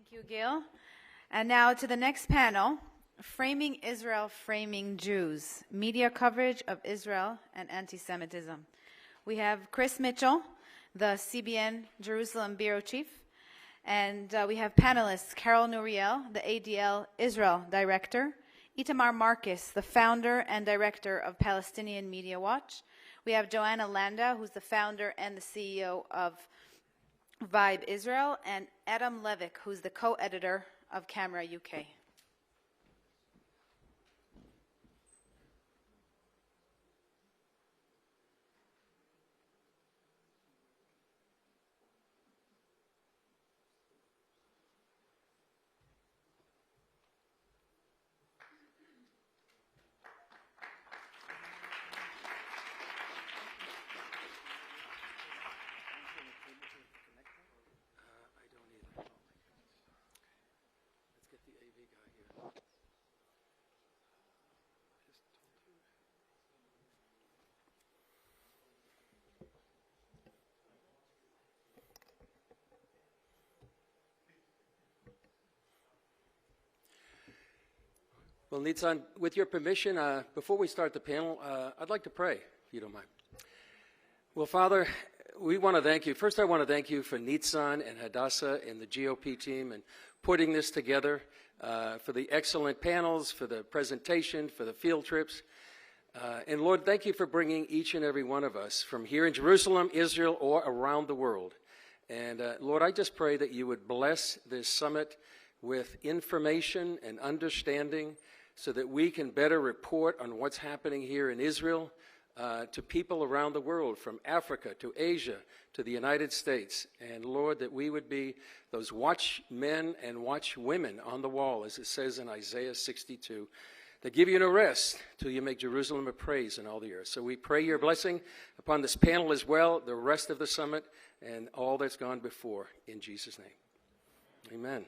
Thank you, Gil. And now to the next panel, Framing Israel, Framing Jews, Media Coverage of Israel and Antisemitism. We have Chris Mitchell, the CBN Jerusalem Bureau Chief, and we have panelists Carol Nuriel, the ADL Israel Director, Itamar Marcus, the founder and director of Palestinian Media Watch. We have Joanna Landau, who's the founder and the CEO of Vibe Israel, and Adam Levick, who's the co-editor of Camera UK. Well, Nitzan, with your permission, before we start the panel, I'd like to pray, if you don't mind. Well, Father, we want to thank you. First, I want to thank you for Nitzan and Hadassah and the GOP team and putting this together, for the excellent panels, for the presentation, for the field trips. And Lord, thank you for bringing each and every one of us from here in Jerusalem, Israel, or around the world. And Lord, I just pray that you would bless this summit with information and understanding so that we can better report on what's happening here in Israel to people around the world, from Africa to Asia to the United States. And Lord, that we would be those watchmen and watchwomen on the wall, as it says in Isaiah 62, that give you no rest till you make Jerusalem a praise in all the earth. So we pray your blessing upon this panel as well, the rest of the summit, and all that's gone before, in Jesus' name. Amen.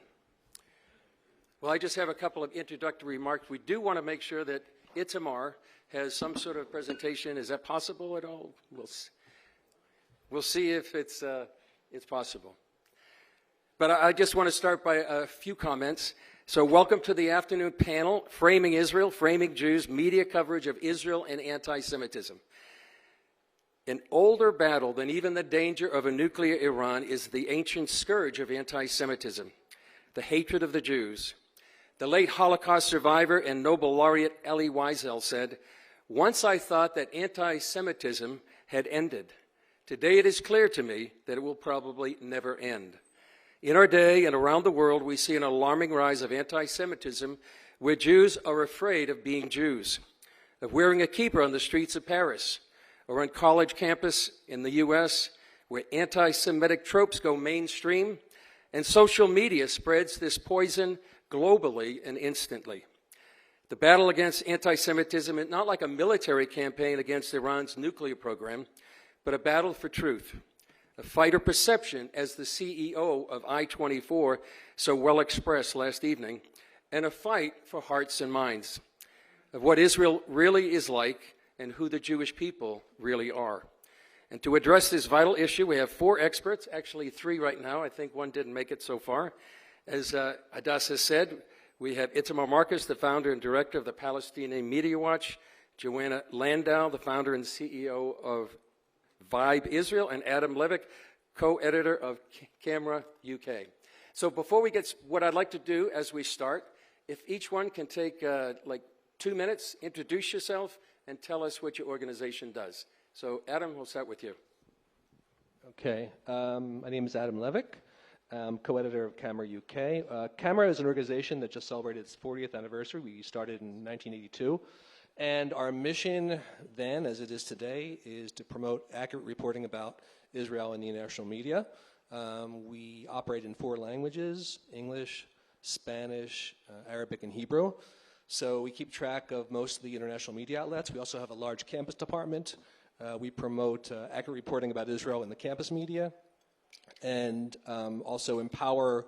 Well, I just have a couple of introductory remarks. We do want to make sure that Itamar has some sort of presentation. Is that possible at all? We'll see if it's possible. But I just want to start by a few comments. So welcome to the afternoon panel, Framing Israel, Framing Jews, Media Coverage of Israel and Anti-Semitism. An older battle than even the danger of a nuclear Iran is the ancient scourge of anti-Semitism, the hatred of the Jews. The late Holocaust survivor and Nobel laureate Elie Wiesel said, "Once I thought that anti-Semitism had ended. Today it is clear to me that it will probably never end." In our day and around the world, we see an alarming rise of anti-Semitism where Jews are afraid of being Jews, of wearing a kippah on the streets of Paris, or on college campus in the U.S., where anti-Semitic tropes go mainstream, and social media spreads this poison globally and instantly. The battle against anti-Semitism is not like a military campaign against Iran's nuclear program, but a battle for truth, a fight of perception, as the CEO of I-24 so well expressed last evening, and a fight for hearts and minds of what Israel really is like and who the Jewish people really are. And to address this vital issue, we have four experts, actually three right now. I think one didn't make it so far. As Hadassah said, we have Itamar Marcus, the founder and director of the Palestinian Media Watch, Joanna Landau, the founder and CEO of Vibe Israel, and Adam Levick, co-editor of Camera UK. So before we get, what I'd like to do as we start, if each one can take like 2 minutes, introduce yourself, and tell us what your organization does. So Adam, we'll start with you. Okay, my name is Adam Levick. I'm co-editor of Camera UK. Camera is an organization that just celebrated its 40th anniversary. We started in 1982. And our mission then, as it is today, is to promote accurate reporting about Israel in the international media. We operate in 4 languages: English, Spanish, Arabic, and Hebrew. So we keep track of most of the international media outlets. We also have a large campus department. We promote accurate reporting about Israel in the campus media, and also empower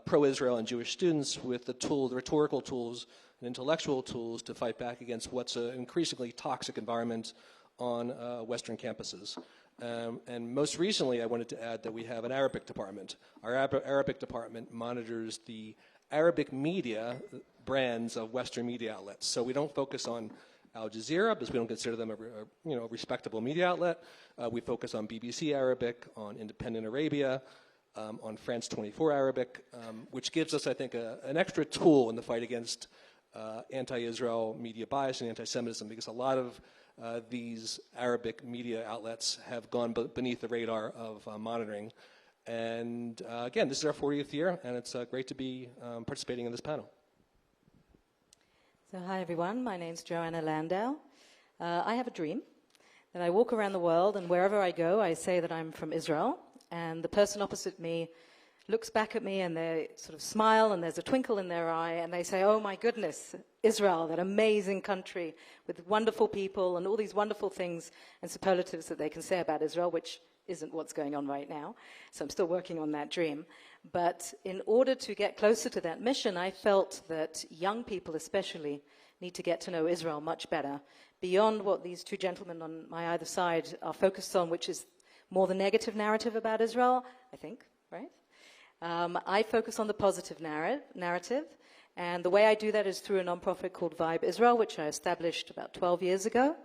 pro-Israel and Jewish students with the rhetorical tools and intellectual tools to fight back against what's an increasingly toxic environment on Western campuses. And most recently, I wanted to add that we have an Arabic department. Our Arabic department monitors the Arabic media brands of Western media outlets. So we don't focus on Al Jazeera because we don't consider them a respectable media outlet. We focus on BBC Arabic, on Independent Arabia, on France 24 Arabic, which gives us, I think, an extra tool in the fight against anti-Israel media bias and anti-Semitism, because a lot of these Arabic media outlets have gone beneath the radar of monitoring. And again, this is our 40th year, and it's great to be participating in this panel. So hi everyone, my name's Joanna Landau. I have a dream that I walk around the world, and wherever I go I say that I'm from Israel, and the person opposite me looks back at me and they sort of smile and there's a twinkle in their eye and they say, oh my goodness, Israel, that amazing country with wonderful people and all these wonderful things and superlatives that they can say about Israel, which isn't what's going on right now. So I'm still working on that dream. But in order to get closer to that mission, I felt that young people especially need to get to know Israel much better, beyond what these two gentlemen on my either side are focused on, which is more the negative narrative about Israel, I think, right? I focus on the positive narrative, and the way I do that is through a nonprofit called Vibe Israel, which I established about 12 years ago.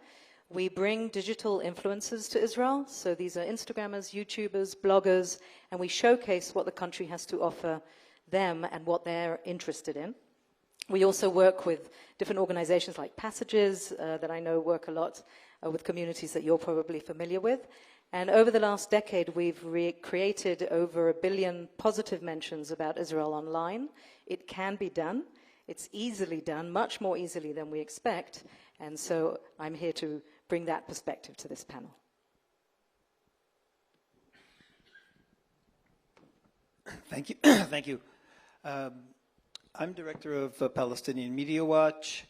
We bring digital influencers to Israel, so these are Instagrammers, YouTubers, bloggers, and we showcase what the country has to offer them and what they're interested in. We also work with different organizations like Passages, that I know work a lot with communities that you're probably familiar with. And over the last decade, we've created over 1 billion positive mentions about Israel online. It can be done. It's easily done, much more easily than we expect. And so I'm here to bring that perspective to this panel. Thank you. Thank you. I'm director of Palestinian Media Watch.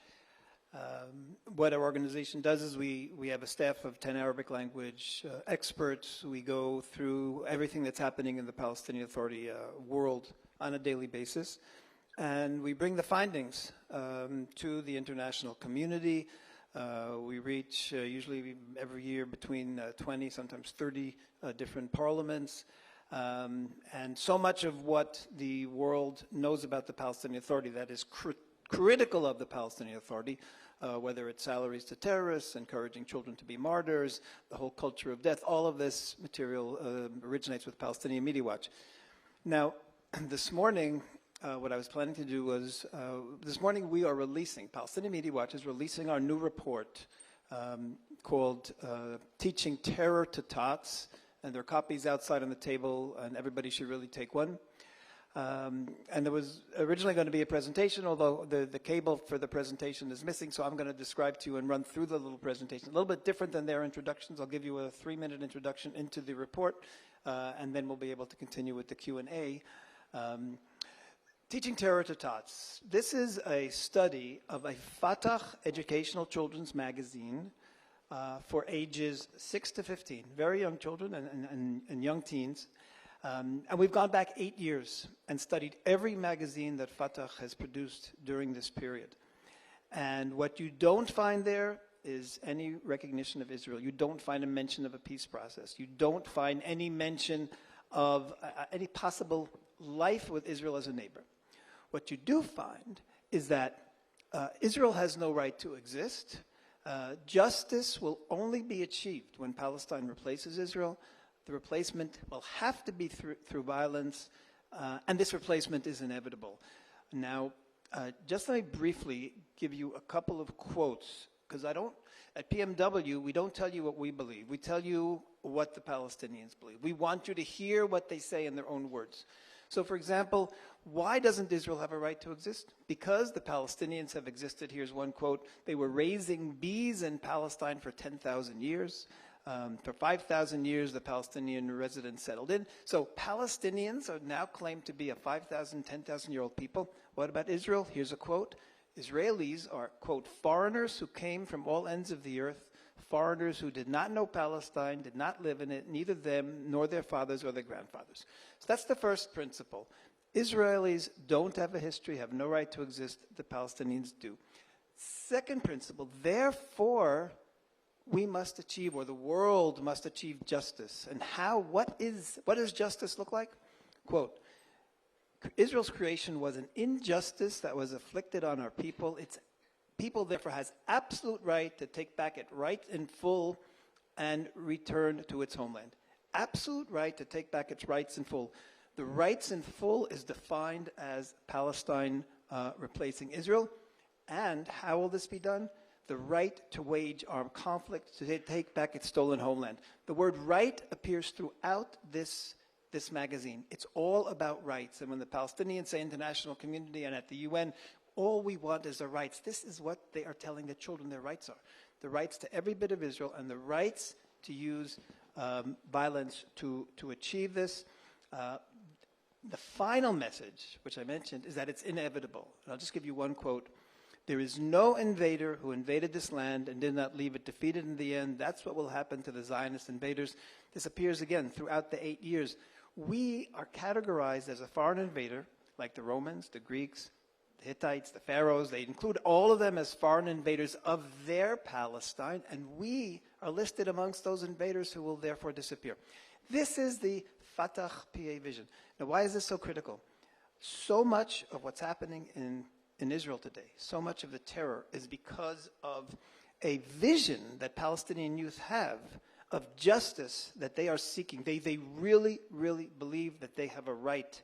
What our organization does is we have a staff of 10 Arabic language experts. We go through everything that's happening in the Palestinian Authority world on a daily basis. And we bring the findings to the international community. We reach usually every year between 20, sometimes 30 different parliaments. And so much of what the world knows about the Palestinian Authority that is critical of the Palestinian Authority, whether it's salaries to terrorists, encouraging children to be martyrs, the whole culture of death, all of this material originates with Palestinian Media Watch. Now, this morning, what I was planning to do was, this morning we are releasing, Palestinian Media Watch is releasing our new report called Teaching Terror to Tots, and there are copies outside on the table, and everybody should really take one. And there was originally going to be a presentation, although the cable for the presentation is missing, so I'm going to describe to you and run through the little presentation. A little bit different than their introductions. I'll give you a 3-minute introduction into the report, and then we'll be able to continue with the Q&A. Teaching Terror to Tots. This is a study of a Fatah educational children's magazine for ages 6 to 15, very young children and young teens. And we've gone back 8 years and studied every magazine that Fatah has produced during this period. And what you don't find there is any recognition of Israel. You don't find a mention of a peace process. You don't find any mention of any possible life with Israel as a neighbor. What you do find is that Israel has no right to exist. Justice will only be achieved when Palestine replaces Israel. The replacement will have to be through violence, and this replacement is inevitable. Now, just let me briefly give you a couple of quotes, because at PMW, we don't tell you what we believe. We tell you what the Palestinians believe. We want you to hear what they say in their own words. So, for example, why doesn't Israel have a right to exist? Because the Palestinians have existed. Here's one quote. They were raising bees in Palestine for 10,000 years. For 5,000 years, the Palestinian residents settled in. So Palestinians are now claimed to be a 5,000, 10,000-year-old people. What about Israel? Here's a quote. Israelis are, quote, foreigners who came from all ends of the earth, foreigners who did not know Palestine, did not live in it, neither them nor their fathers or their grandfathers. So that's the first principle. Israelis don't have a history, have no right to exist. The Palestinians do. Second principle, therefore, we must achieve, or the world must achieve justice. And what does justice look like? Quote, Israel's creation was an injustice that was afflicted on our people. Its people therefore has absolute right to take back its right in full and return to its homeland. Absolute right to take back its rights in full. The rights in full is defined as Palestine replacing Israel. And how will this be done? The right to wage armed conflict, to take back its stolen homeland. The word right appears throughout this magazine. It's all about rights. And when the Palestinians say international community and at the UN, all we want is the rights. This is what they are telling the children their rights are. The rights to every bit of Israel and the rights to use violence to achieve this. The final message, which I mentioned, is that it's inevitable. And I'll just give you one quote. There is no invader who invaded this land and did not leave it defeated in the end. That's what will happen to the Zionist invaders. This appears again throughout the 8 years. We are categorized as a foreign invader, like the Romans, the Greeks, the Hittites, the Pharaohs. They include all of them as foreign invaders of their Palestine, and we are listed amongst those invaders who will therefore disappear. This is the Fatah PA vision. Now, why is this so critical? So much of what's happening in Israel today, so much of the terror is because of a vision that Palestinian youth have of justice that they are seeking. They really, really believe that they have a right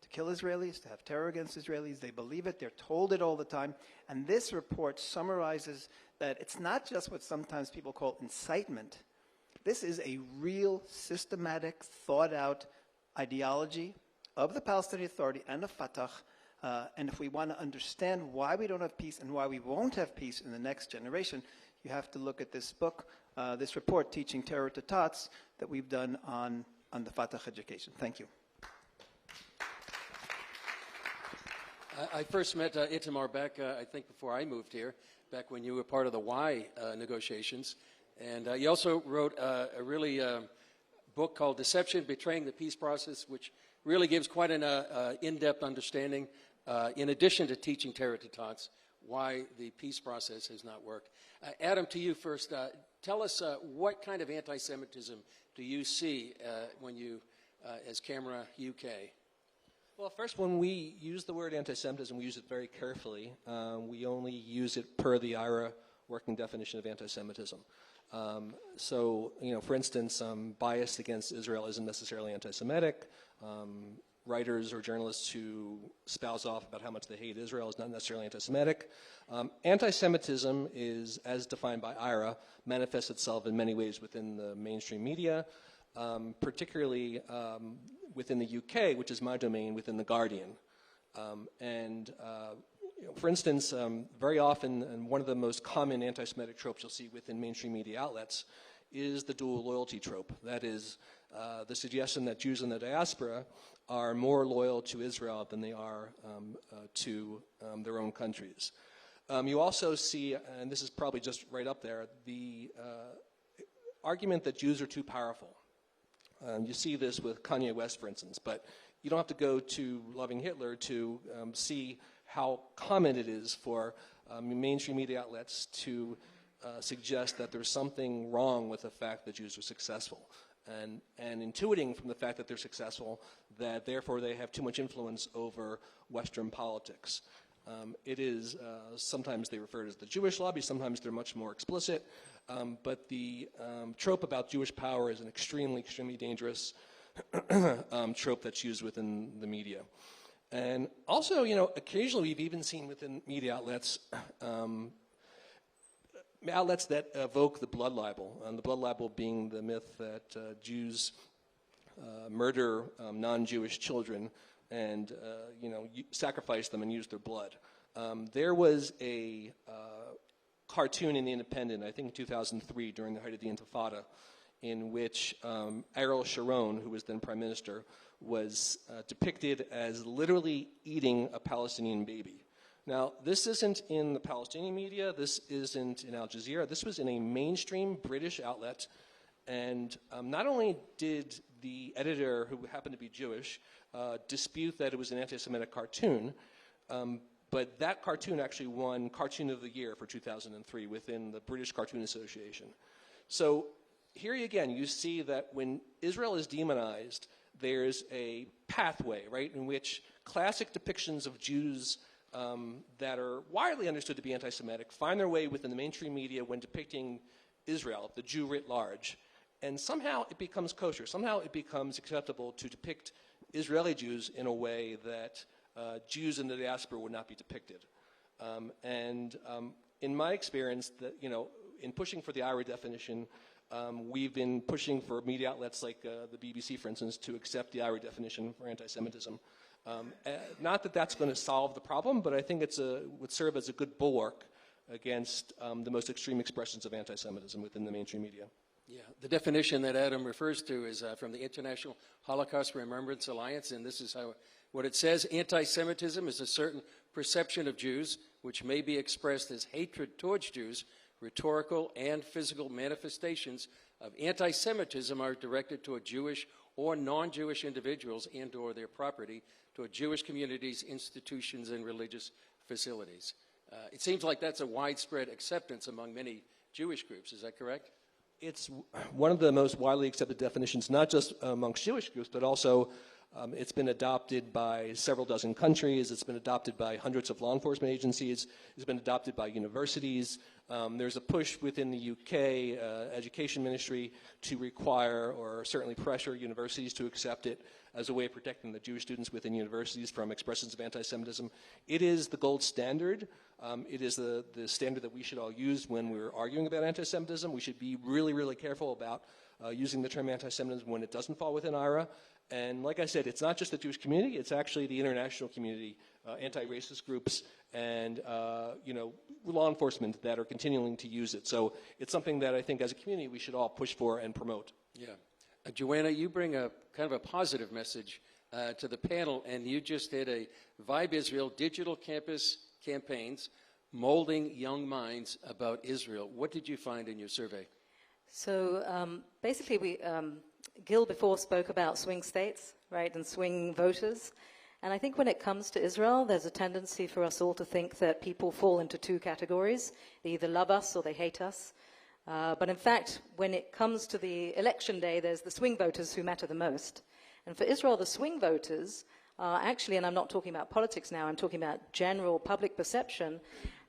to kill Israelis, to have terror against Israelis. They believe it. They're told it all the time. And this report summarizes that it's not just what sometimes people call incitement. This is a real, systematic, thought-out ideology of the Palestinian Authority and of Fatah. And if we want to understand why we don't have peace and why we won't have peace in the next generation, you have to look at this book, this report, Teaching Terror to Tots, that we've done on the Fatah education. Thank you. I first met Itamar back, I think, before I moved here, back when you were part of the Y negotiations. And you also wrote a really book called Deception, Betraying the Peace Process, which really gives quite an in-depth understanding, in addition to teaching terror to tots, why the peace process has not worked. Adam, to you first. Tell us what kind of anti-Semitism do you see when you, as Camera UK? Well, first, when we use the word anti-Semitism, we use it very carefully. We only use it per the IRA working definition of anti-Semitism. So, for instance, bias against Israel isn't necessarily anti-Semitic. Writers or journalists who spouse off about how much they hate Israel is not necessarily anti-Semitic. Anti-Semitism is, as defined by IRA, manifests itself in many ways within the mainstream media, particularly within the UK, which is my domain, within The Guardian. For instance, very often, and one of the most common anti-Semitic tropes you'll see within mainstream media outlets is the dual loyalty trope. That is, the suggestion that Jews in the diaspora are more loyal to Israel than they are to their own countries. You also see, and this is probably just right up there, the argument that Jews are too powerful. You see this with Kanye West, for instance, but you don't have to go to Loving Hitler to see how common it is for mainstream media outlets to suggest that there's something wrong with the fact that Jews are successful. And intuiting from the fact that they're successful that therefore they have too much influence over Western politics. It is, sometimes they refer to it as the Jewish lobby, sometimes they're much more explicit, but the trope about Jewish power is an extremely, extremely dangerous trope that's used within the media. And also, occasionally we've even seen within media outlets outlets that evoke the blood libel, and the blood libel being the myth that Jews murder non-Jewish children and sacrifice them and use their blood. There was a cartoon in The Independent, I think in 2003, during the height of the Intifada, in which Ariel Sharon, who was then prime minister, was depicted as literally eating a Palestinian baby. Now, this isn't in the Palestinian media, this isn't in Al Jazeera, this was in a mainstream British outlet, and not only did the editor, who happened to be Jewish, dispute that it was an anti-Semitic cartoon, but that cartoon actually won Cartoon of the Year for 2003 within the British Cartoon Association. So here again, you see that when Israel is demonized, there's a pathway, right, in which classic depictions of Jews that are widely understood to be anti-Semitic find their way within the mainstream media when depicting Israel, the Jew writ large. And somehow it becomes kosher. Somehow it becomes acceptable to depict Israeli Jews in a way that Jews in the diaspora would not be depicted. In my experience, in pushing for the IRA definition, we've been pushing for media outlets like the BBC, for instance, to accept the IRA definition for anti-Semitism. Not that that's going to solve the problem, but I think it would serve as a good bulwark against the most extreme expressions of anti-Semitism within the mainstream media. Yeah, the definition that Adam refers to is from the International Holocaust Remembrance Alliance, and this is what it says. Anti-Semitism is a certain perception of Jews which may be expressed as hatred towards Jews. Rhetorical and physical manifestations of anti-Semitism are directed toward Jewish or non-Jewish individuals and or their property, toward Jewish communities, institutions, and religious facilities. It seems like that's a widespread acceptance among many Jewish groups. Is that correct? It's one of the most widely accepted definitions, not just amongst Jewish groups, but also it's been adopted by several dozen countries. It's been adopted by hundreds of law enforcement agencies. It's been adopted by universities. There's a push within the UK education ministry to require or certainly pressure universities to accept it as a way of protecting the Jewish students within universities from expressions of anti-Semitism. It is the gold standard. It is the standard that we should all use when we're arguing about anti-Semitism. We should be really, really careful about using the term anti-Semitism when it doesn't fall within IRA. And like I said, it's not just the Jewish community, it's actually the international community, anti-racist groups, and law enforcement that are continuing to use it. So it's something that I think as a community we should all push for and promote. Yeah. Joanna, you bring a kind of a positive message to the panel, and you just did a Vibe Israel digital campus campaigns, molding young minds about Israel. What did you find in your survey? So basically, Gil before spoke about swing states, right, and swing voters. And I think when it comes to Israel, there's a tendency for us all to think that people fall into two categories. They either love us or they hate us. But in fact, when it comes to the election day, there's the swing voters who matter the most. And for Israel, the swing voters are actually, and I'm not talking about politics now, I'm talking about general public perception.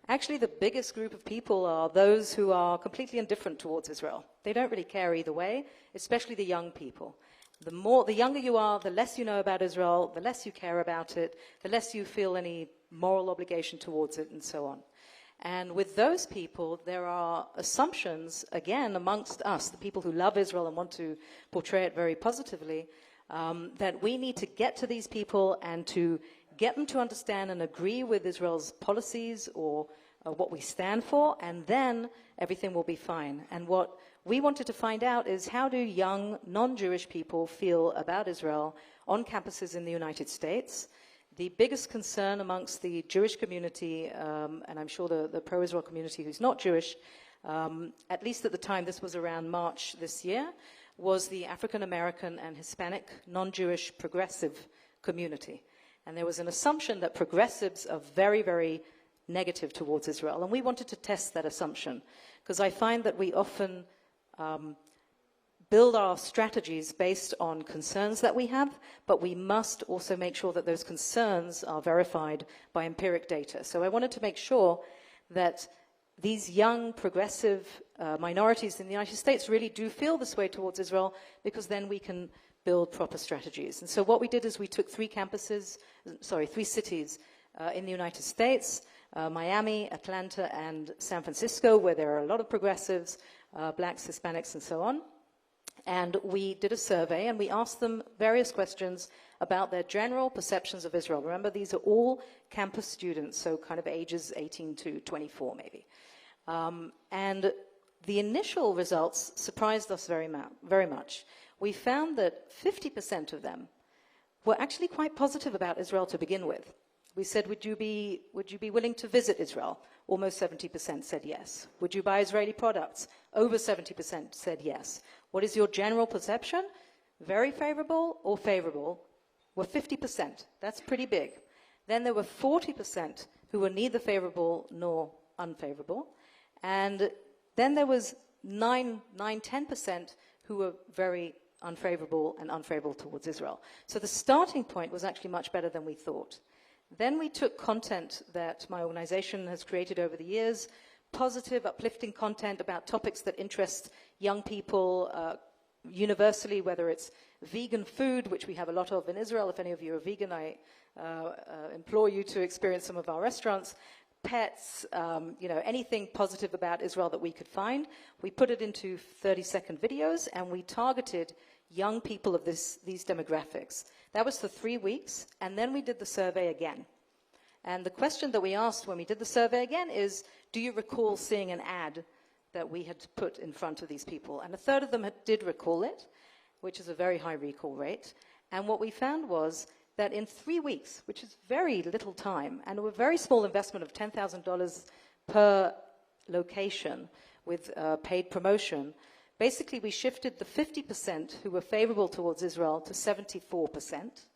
Actually, the biggest group of people are those who are completely indifferent towards Israel. They don't really care either way, especially the young people. The younger you are, the less you know about Israel, the less you care about it, the less you feel any moral obligation towards it, and so on. And with those people, there are assumptions, again, amongst us, the people who love Israel and want to portray it very positively, that we need to get to these people and to get them to understand and agree with Israel's policies or what we stand for, and then everything will be fine. And what we wanted to find out is how do young, non-Jewish people feel about Israel on campuses in the United States? The biggest concern amongst the Jewish community, and I'm sure the pro-Israel community who's not Jewish, at least at the time, this was around March this year, was the African American and Hispanic non-Jewish progressive community. And there was an assumption that progressives are very, very negative towards Israel. And we wanted to test that assumption, because I find that we often build our strategies based on concerns that we have, but we must also make sure that those concerns are verified by empiric data. So I wanted to make sure that these young progressive minorities in the United States really do feel this way towards Israel, because then we can build proper strategies. And so what we did is we took three cities in the United States, Miami, Atlanta, and San Francisco, where there are a lot of progressives, blacks, Hispanics, and so on. And we did a survey, and we asked them various questions about their general perceptions of Israel. Remember, these are all campus students, so kind of ages 18 to 24, maybe. And the initial results surprised us very much. We found that 50% of them were actually quite positive about Israel to begin with. We said, would you be willing to visit Israel? Almost 70% said yes. Would you buy Israeli products? Over 70% said yes. What is your general perception? Very favorable or favorable? Were 50%. That's pretty big. Then there were 40% who were neither favorable nor unfavorable. And then there was 10% who were very unfavorable and unfavorable towards Israel. So the starting point was actually much better than we thought. Then we took content that my organization has created over the years, positive, uplifting content about topics that interest young people universally, whether it's vegan food, which we have a lot of in Israel. If any of you are vegan, I implore you to experience some of our restaurants. Pets, anything positive about Israel that we could find. We put it into 30-second videos, and we targeted young people of these demographics. That was for 3 weeks, and then we did the survey again. And the question that we asked when we did the survey again is, do you recall seeing an ad that we had put in front of these people? And a third of them did recall it, which is a very high recall rate. And what we found was that in 3 weeks, which is very little time, and a very small investment of $10,000 per location with paid promotion, basically we shifted the 50% who were favorable towards Israel to 74%.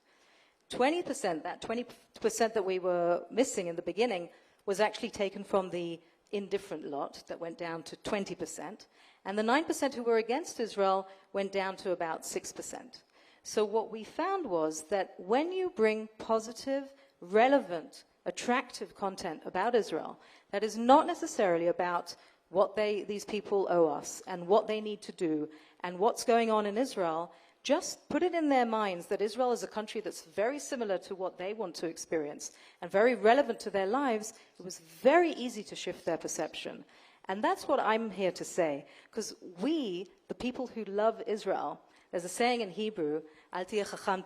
20%, that 20% that we were missing in the beginning, was actually taken from the indifferent lot that went down to 20%. And the 9% who were against Israel went down to about 6%. So what we found was that when you bring positive, relevant, attractive content about Israel, that is not necessarily about what these people owe us and what they need to do and what's going on in Israel, just put it in their minds that Israel is a country that's very similar to what they want to experience and very relevant to their lives. It was very easy to shift their perception. And that's what I'm here to say, because we, the people who love Israel, there's a saying in Hebrew, Al tiyeh chacham,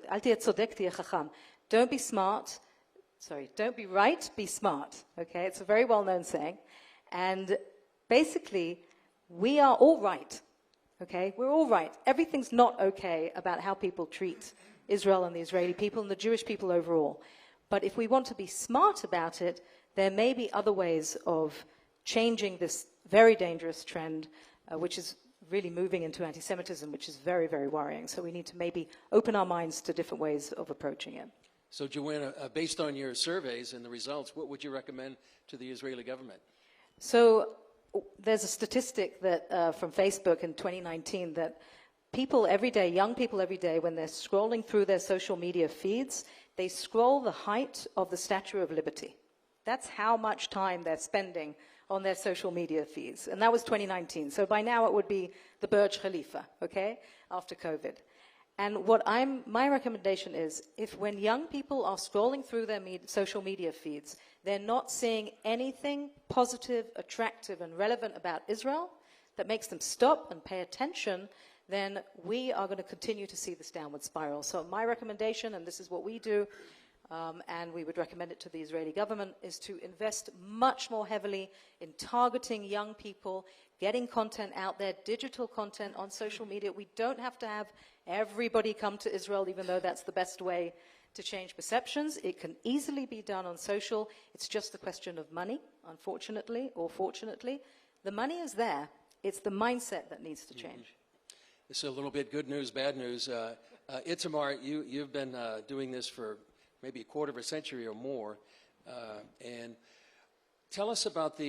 al tiyeh tzodek, tiyeh chacham. Don't be smart, don't be right, be smart. Okay, it's a very well-known saying. And basically, we are all right. Okay, we're all right. Everything's not okay about how people treat Israel and the Israeli people and the Jewish people overall. But if we want to be smart about it, there may be other ways of changing this very dangerous trend, which is really moving into anti-Semitism, which is very, very worrying. So we need to maybe open our minds to different ways of approaching it. So, Joanna, based on your surveys and the results, what would you recommend to the Israeli government? So there's a statistic that from Facebook in 2019 that people every day, young people every day, when they're scrolling through their social media feeds, they scroll the height of the Statue of Liberty. That's how much time they're spending on their social media feeds. And that was 2019. So by now it would be the Burj Khalifa, okay, after COVID. And my recommendation is, if when young people are scrolling through their social media feeds, they're not seeing anything positive, attractive, and relevant about Israel that makes them stop and pay attention, then we are going to continue to see this downward spiral. So my recommendation, and this is what we do, and we would recommend it to the Israeli government, is to invest much more heavily in targeting young people, getting content out there, digital content on social media. We don't have to have everybody come to Israel, even though that's the best way to change perceptions. It can easily be done on social. It's just a question of money, unfortunately, or fortunately. The money is there. It's the mindset that needs to change. This is a little bit good news, bad news. Itamar, you've been doing this for maybe a quarter of a century or more. And tell us about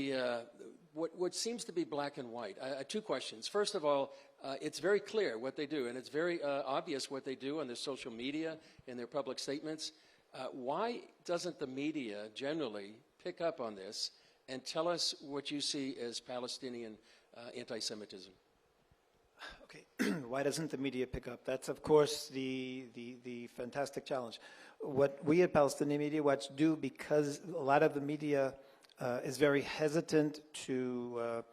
what seems to be black and white. Two questions. First of all, it's very clear what they do, and it's very obvious what they do on their social media, in their public statements. Why doesn't the media generally pick up on this and tell us what you see as Palestinian anti-Semitism? Okay, why doesn't the media pick up? That's, of course, the fantastic challenge. What we at Palestinian Media Watch do, because a lot of the media is very hesitant to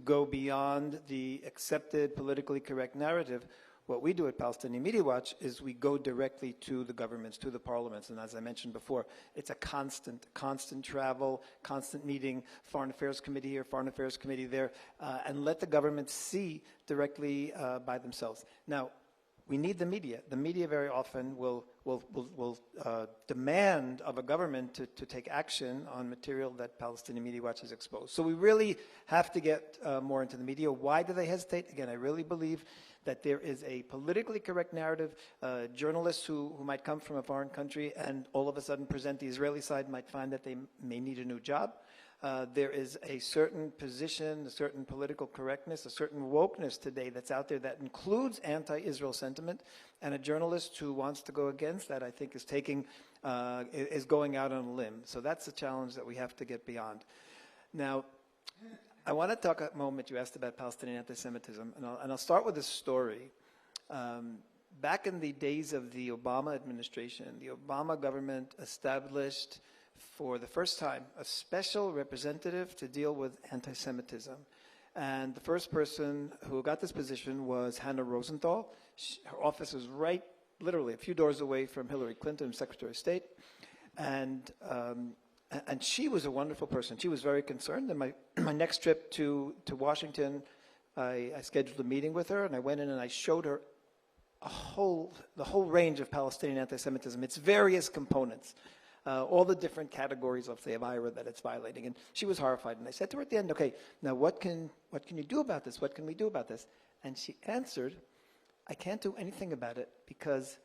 go beyond the accepted politically correct narrative, what we do at Palestinian Media Watch is we go directly to the governments, to the parliaments, and as I mentioned before, it's a constant travel, constant meeting, Foreign Affairs Committee here, Foreign Affairs Committee there, and let the governments see directly by themselves. Now, we need the media. The media very often will demand of a government to take action on material that Palestinian Media Watch has exposed. So we really have to get more into the media. Why do they hesitate? Again, I really believe that there is a politically correct narrative. Journalists who might come from a foreign country and all of a sudden present the Israeli side might find that they may need a new job. There is a certain position, a certain political correctness, a certain wokeness today that's out there that includes anti-Israel sentiment, and a journalist who wants to go against that, I think, is going out on a limb. So that's a challenge that we have to get beyond. Now, I want to talk a moment, you asked about Palestinian anti-Semitism, and I'll start with a story. Back in the days of the Obama administration, the Obama government established for the first time a special representative to deal with anti-Semitism. And the first person who got this position was Hannah Rosenthal. Her office was right, literally, a few doors away from Hillary Clinton, Secretary of State. And she was a wonderful person. She was very concerned. And my next trip to Washington, I scheduled a meeting with her, and I went in and I showed her the whole range of Palestinian anti-Semitism, its various components. All the different categories of the Avira that it's violating. And she was horrified. And I said to her at the end, okay, now what can you do about this? What can we do about this? And she answered, I can't do anything about it because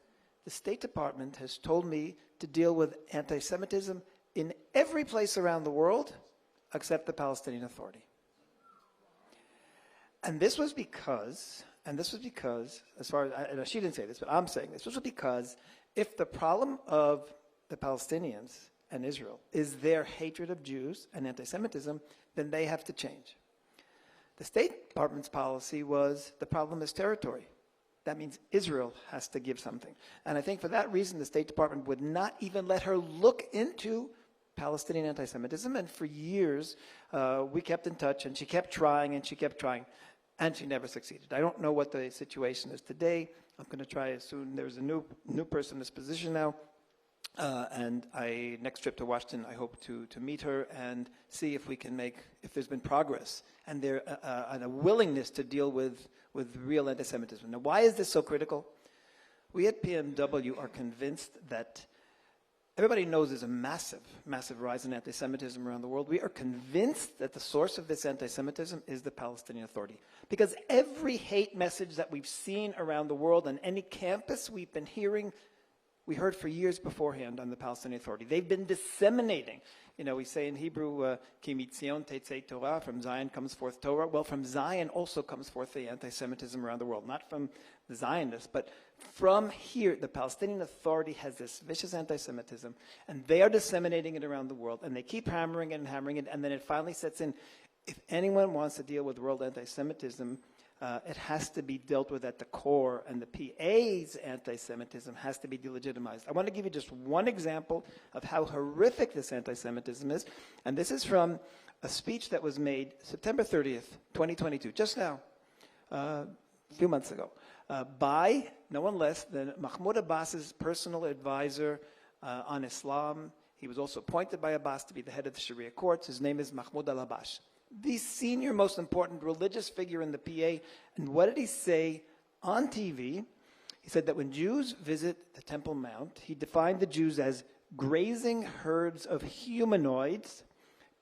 the State Department has told me to deal with anti-Semitism in every place around the world except the Palestinian Authority. And this was because, as far as, she didn't say this, but I'm saying this was because if the problem of the Palestinians and Israel is their hatred of Jews and anti-Semitism, then they have to change. The State Department's policy was the problem is territory. That means Israel has to give something. And I think for that reason, the State Department would not even let her look into Palestinian anti-Semitism. And for years, we kept in touch, and she kept trying, and she never succeeded. I don't know what the situation is today. I'm going to try as soon. There's a new person in this position now. And next trip to Washington, I hope to meet her and see if there's been progress and a willingness to deal with real anti-Semitism. Now, why is this so critical? We at PMW are convinced that everybody knows there's a massive, massive rise in anti-Semitism around the world. We are convinced that the source of this anti-Semitism is the Palestinian Authority. Because every hate message that we've seen around the world on any campus we've been hearing, we heard for years beforehand on the Palestinian Authority. They've been disseminating. We say in Hebrew, Ki mitzion tetzei Torah, from Zion comes forth Torah. Well, from Zion also comes forth the anti-Semitism around the world. Not from the Zionists, but from here, the Palestinian Authority has this vicious anti-Semitism, and they are disseminating it around the world, and they keep hammering it, and then it finally sets in. If anyone wants to deal with world anti-Semitism, it has to be dealt with at the core, and the PA's anti-Semitism has to be delegitimized. I want to give you just one example of how horrific this anti-Semitism is, and this is from a speech that was made September 30th, 2022, just now, a few months ago, by no one less than Mahmoud Abbas's personal advisor on Islam. He was also appointed by Abbas to be the head of the Sharia courts. His name is Mahmoud al-Abbas, the senior, most important religious figure in the PA. And what did he say on TV? He said that when Jews visit the Temple Mount, he defined the Jews as grazing herds of humanoids,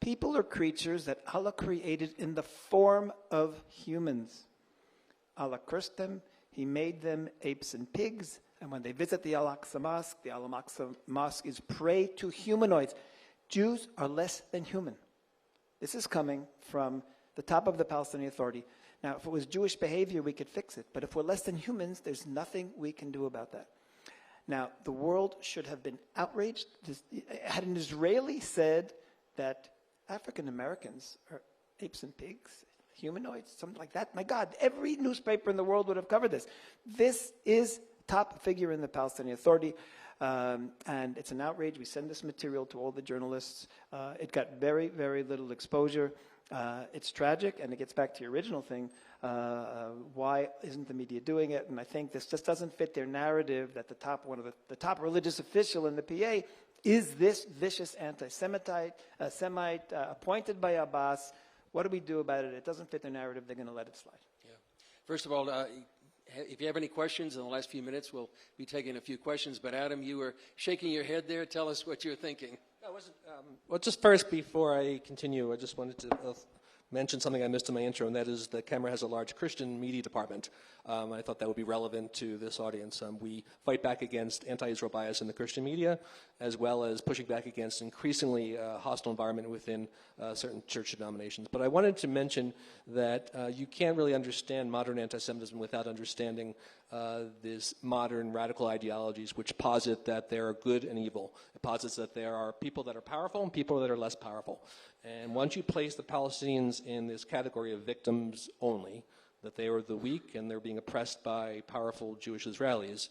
people or creatures that Allah created in the form of humans. Allah cursed them. He made them apes and pigs. And when they visit the Al-Aqsa Mosque, the Al-Aqsa Mosque is prey to humanoids. Jews are less than human. This is coming from the top of the Palestinian Authority. Now, if it was Jewish behavior, we could fix it. But if we're less than humans, there's nothing we can do about that. Now, the world should have been outraged. Had an Israeli said that African Americans are apes and pigs, humanoids, something like that, my God, every newspaper in the world would have covered this. This is top figure in the Palestinian Authority. And it's an outrage. We send this material to all the journalists. It got very, very little exposure. It's tragic, and it gets back to your original thing. Why isn't the media doing it? And I think this just doesn't fit their narrative that one of the top religious official in the PA is this vicious anti-Semite appointed by Abbas. What do we do about it? It doesn't fit their narrative. They're going to let it slide. Yeah. First of all, if you have any questions in the last few minutes, we'll be taking a few questions. But Adam, you were shaking your head there. Tell us what you're thinking. No, it wasn't. Well, just first, before I continue, I just wanted to mention something I missed in my intro, and that is that Camera has a large Christian media department. I thought that would be relevant to this audience. We fight back against anti-Israel bias in the Christian media, as well as pushing back against increasingly hostile environment within certain church denominations. But I wanted to mention that you can't really understand modern anti-Semitism without understanding these modern radical ideologies which posit that there are good and evil. It posits that there are people that are powerful and people that are less powerful. And once you place the Palestinians in this category of victims only, that they are the weak and they're being oppressed by powerful Jewish Israelis,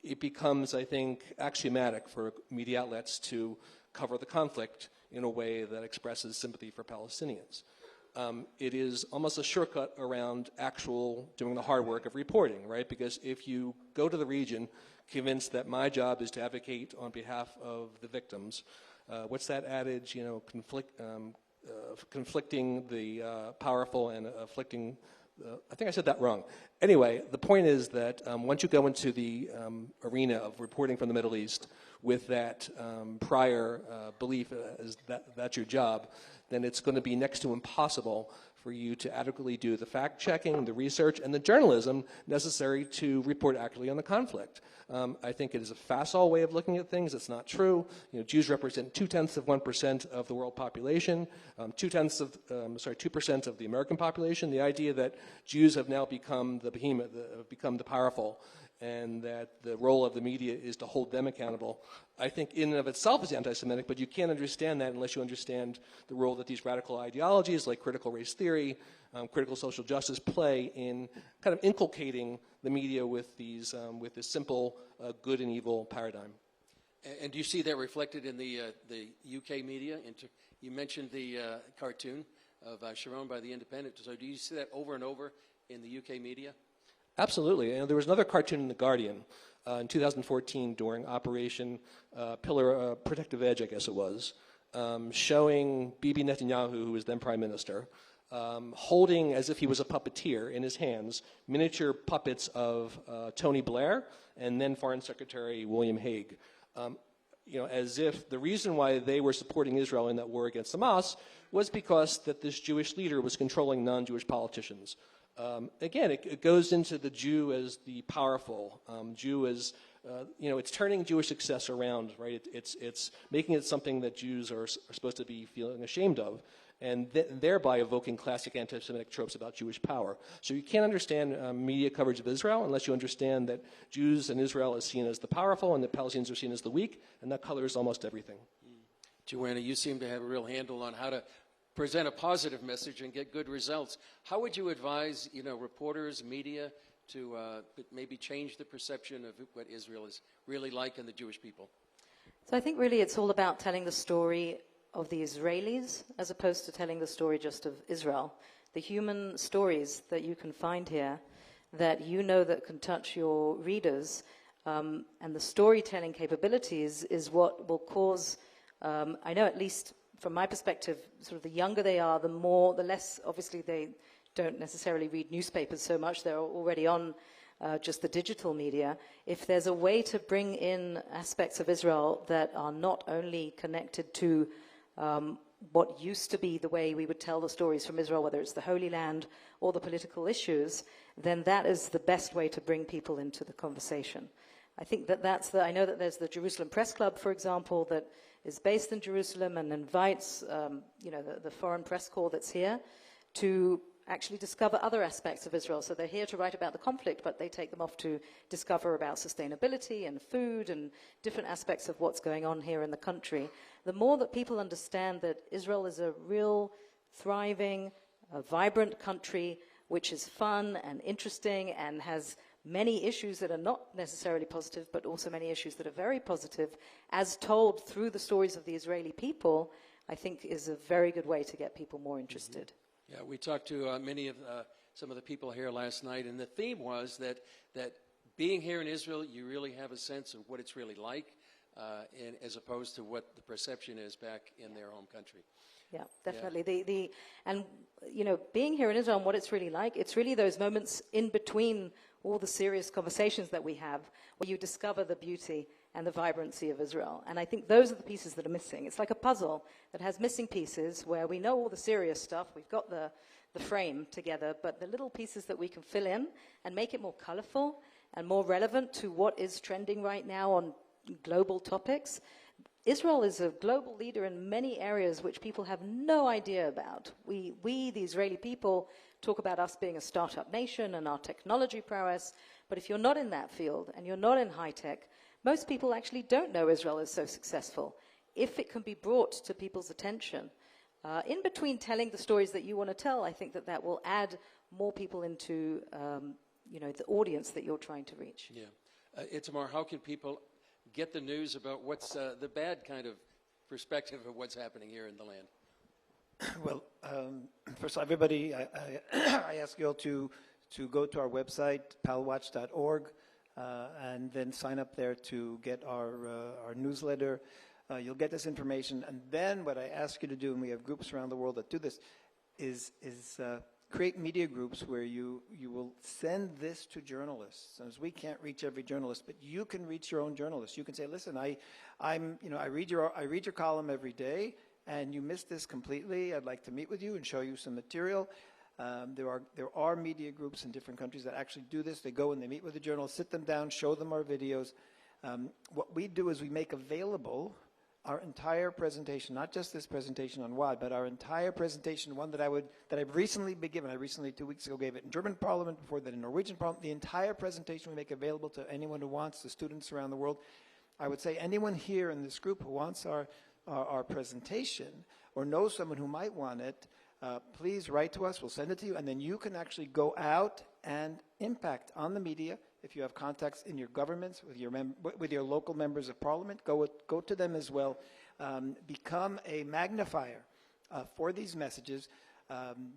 it becomes, I think, axiomatic for media outlets to cover the conflict in a way that expresses sympathy for Palestinians. It is almost a shortcut around actual doing the hard work of reporting, right? Because if you go to the region convinced that my job is to advocate on behalf of the victims, what's that adage, conflicting the powerful and afflicting, I think I said that wrong. Anyway, the point is that once you go into the arena of reporting from the Middle East with that prior belief as that's your job, then it's going to be next to impossible for you to adequately do the fact-checking, the research, and the journalism necessary to report accurately on the conflict. I think it is a facile way of looking at things. It's not true. Jews represent 0.2% of the world population, 2% of the American population. The idea that Jews have now become the behemoth, become the powerful, and that the role of the media is to hold them accountable, I think in and of itself is anti-Semitic, but you can't understand that unless you understand the role that these radical ideologies like critical race theory, critical social justice play in kind of inculcating the media with these with this simple good and evil paradigm. And do you see that reflected in the UK media? You mentioned the cartoon of Sharon by The Independent. So do you see that over and over in the UK media? Absolutely. And there was another cartoon in The Guardian in 2014 during Operation Protective Edge, I guess it was, showing Bibi Netanyahu, who was then prime minister, holding, as if he was a puppeteer in his hands, miniature puppets of Tony Blair and then Foreign Secretary William Hague. As if the reason why they were supporting Israel in that war against Hamas was because that this Jewish leader was controlling non-Jewish politicians. Again, it goes into the Jew as the powerful, Jew as, it's turning Jewish success around, right? It's making it something that Jews are supposed to be feeling ashamed of, and thereby evoking classic anti-Semitic tropes about Jewish power. So you can't understand media coverage of Israel unless you understand that Jews and Israel is seen as the powerful and that Palestinians are seen as the weak, and that colors almost everything. Joanna, you seem to have a real handle on how to present a positive message and get good results. How would you advise, reporters, media, to maybe change the perception of what Israel is really like and the Jewish people? So I think really it's all about telling the story of the Israelis as opposed to telling the story just of Israel. The human stories that you can find here that that can touch your readers, and the storytelling capabilities is what will cause, I know at least from my perspective, sort of the younger they are, the less, obviously they don't necessarily read newspapers so much, they're already on just the digital media. If there's a way to bring in aspects of Israel that are not only connected to what used to be the way we would tell the stories from Israel, whether it's the Holy Land or the political issues, then that is the best way to bring people into the conversation. I think I know that there's the Jerusalem Press Club, for example, that is based in Jerusalem and invites, the foreign press corps that's here to actually discover other aspects of Israel. So they're here to write about the conflict, but they take them off to discover about sustainability and food and different aspects of what's going on here in the country. The more that people understand that Israel is a real, thriving, vibrant country, which is fun and interesting and has many issues that are not necessarily positive, but also many issues that are very positive, as told through the stories of the Israeli people, I think is a very good way to get people more interested. Mm-hmm. Yeah, we talked to some of the people here last night, and the theme was that being here in Israel, you really have a sense of what it's really like, and as opposed to what the perception is back in their home country. Yeah, definitely. Yeah. Being here in Israel and what it's really like, it's really those moments in between all the serious conversations that we have where you discover the beauty and the vibrancy of Israel. And I think those are the pieces that are missing. It's like a puzzle that has missing pieces where we know all the serious stuff, we've got the frame together, but the little pieces that we can fill in and make it more colorful and more relevant to what is trending right now on global topics. Israel is a global leader in many areas which people have no idea about. We, the Israeli people, talk about us being a startup nation and our technology prowess, but if you're not in that field and you're not in high tech, most people actually don't know Israel is so successful. If it can be brought to people's attention, in between telling the stories that you want to tell, I think that that will add more people into the audience that you're trying to reach. Yeah. Itamar, how can people get the news about what's the bad kind of perspective of what's happening here in the land? Well, first, everybody, I ask you all to go to our website, palwatch.org, and then sign up there to get our newsletter. You'll get this information, and then what I ask you to do, and we have groups around the world that do this, is create media groups where you will send this to journalists. As we can't reach every journalist, but you can reach your own journalists. You can say, listen, I read your column every day, and you missed this completely. I'd like to meet with you and show you some material. There are media groups in different countries that actually do this. They go and they meet with the journalists, sit them down, show them our videos. What we do is we make available our entire presentation, not just this presentation on WAD, but our entire presentation, one that I've recently been given. I recently, 2 weeks ago, gave it in German Parliament, before that in Norwegian Parliament. The entire presentation we make available to anyone who wants, the students around the world. I would say anyone here in this group who wants our presentation or knows someone who might want it, please write to us. We'll send it to you, and then you can actually go out and impact on the media. If you have contacts in your governments, with your local members of parliament, go to them as well. Become a magnifier for these messages.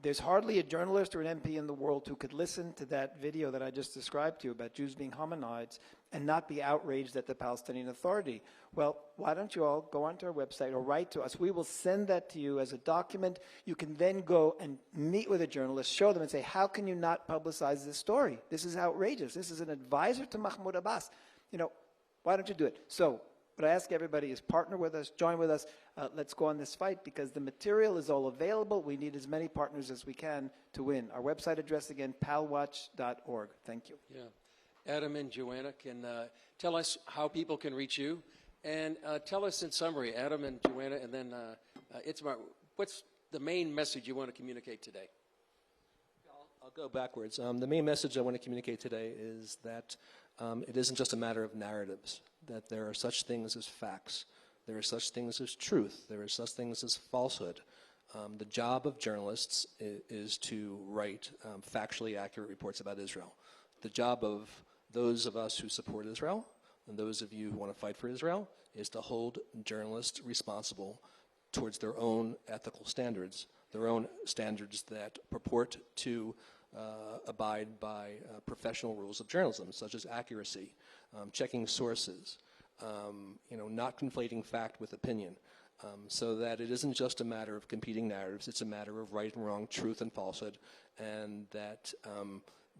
There's hardly a journalist or an MP in the world who could listen to that video that I just described to you about Jews being hominides and not be outraged at the Palestinian Authority. Well, why don't you all go onto our website or write to us? We will send that to you as a document. You can then go and meet with a journalist, show them and say, how can you not publicize this story? This is outrageous. This is an advisor to Mahmoud Abbas. Why don't you do it? So what I ask everybody is partner with us, join with us. Let's go on this fight because the material is all available. We need as many partners as we can to win. Our website address again, palwatch.org. Thank you. Yeah. Adam and Joanna can tell us how people can reach you. And tell us in summary, Adam and Joanna, and then Itamar, what's the main message you want to communicate today? I'll go backwards. The main message I want to communicate today is that it isn't just a matter of narratives, that there are such things as facts, there are such things as truth, there are such things as falsehood. The job of journalists is to write factually accurate reports about Israel. The job of those of us who support Israel and those of you who want to fight for Israel is to hold journalists responsible towards their own ethical standards, their own standards that purport to abide by professional rules of journalism, such as accuracy, checking sources, not conflating fact with opinion, so that it isn't just a matter of competing narratives, it's a matter of right and wrong, truth and falsehood, and that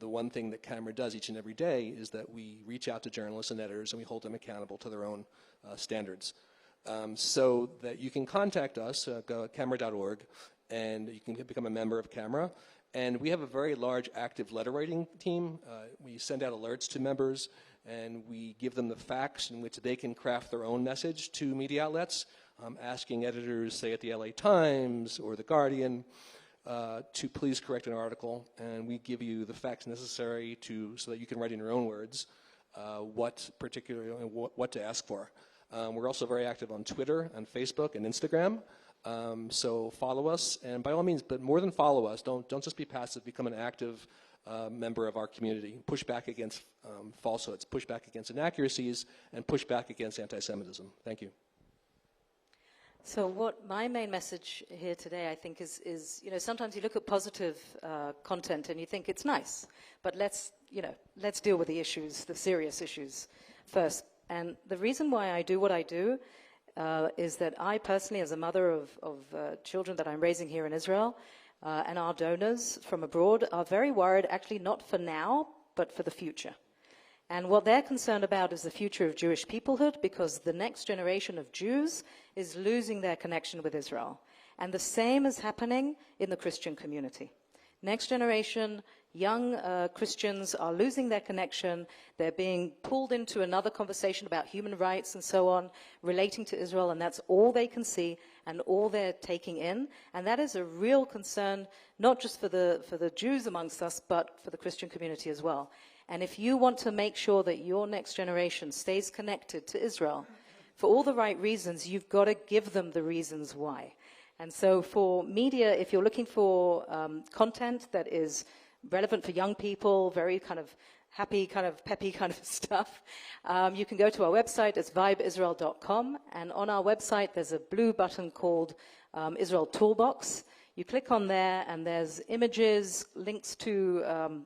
the one thing that Camera does each and every day is that we reach out to journalists and editors and we hold them accountable to their own standards. So that you can contact us, go at camera.org, and you can become a member of Camera. And we have a very large active letter writing team. We send out alerts to members and we give them the facts in which they can craft their own message to media outlets, asking editors, say at the LA Times or the Guardian, to please correct an article, and we give you the facts necessary so that you can write in your own words what to ask for. We're also very active on Twitter, and Facebook, and Instagram. So follow us, and by all means, but more than follow us, don't just be passive. Become an active member of our community. Push back against falsehoods, push back against inaccuracies, and push back against anti-Semitism. Thank you. So what my main message here today, I think, is sometimes you look at positive content and you think it's nice, but let's deal with the issues, the serious issues first. And the reason why I do what I do is that I personally, as a mother of children that I'm raising here in Israel, and our donors from abroad are very worried, actually not for now, but for the future. And what they're concerned about is the future of Jewish peoplehood, because the next generation of Jews is losing their connection with Israel. And the same is happening in the Christian community. Next generation, young Christians are losing their connection. They're being pulled into another conversation about human rights and so on, relating to Israel, and that's all they can see and all they're taking in. And that is a real concern, not just for the Jews amongst us, but for the Christian community as well. And if you want to make sure that your next generation stays connected to Israel for all the right reasons, you've got to give them the reasons why. And so for media, if you're looking for content that is relevant for young people, very kind of happy, kind of peppy kind of stuff, you can go to our website. It's vibeisrael.com. And on our website, there's a blue button called Israel Toolbox. You click on there, and there's images, links to